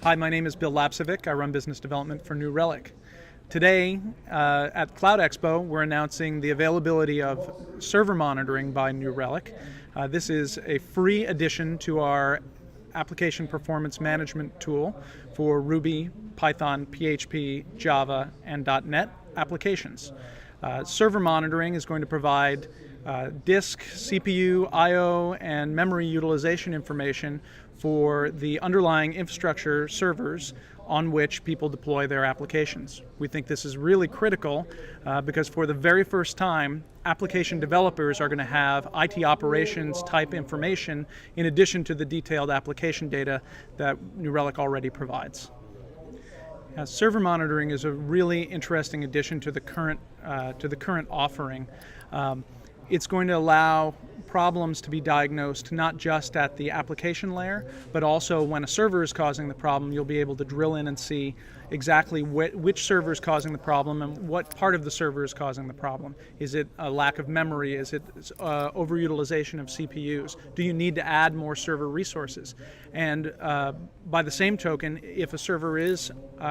Hi, my name is Bill Lapcevic. I run business development for New Relic. Today at Cloud Expo, we're announcing the availability of server monitoring by New Relic. This is a free addition to our application performance management tool for Ruby, Python, PHP, Java, and .NET applications. Server monitoring is going to provide disk, CPU, I/O, and memory utilization information for the underlying infrastructure servers on which people deploy their applications. We think this is really critical because for the very first time, application developers are going to have IT operations type information in addition to the detailed application data that New Relic already provides. Server monitoring is a really interesting addition to the current offering. It's going to allow problems to be diagnosed not just at the application layer, but also when a server is causing the problem, you'll be able to drill in and see exactly which server is causing the problem and what part of the server is causing the problem. Is it a lack of memory? Is it overutilization of CPUs? Do you need to add more server resources? And by the same token, if a server is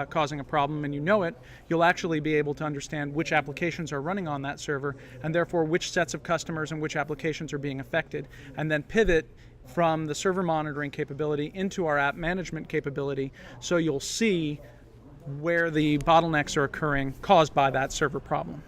causing a problem and you know it, you'll actually be able to understand which applications are running on that server and therefore which sets of customers and which applications are being affected, and then pivot from the server monitoring capability into our app management capability so you'll see where the bottlenecks are occurring caused by that server problem.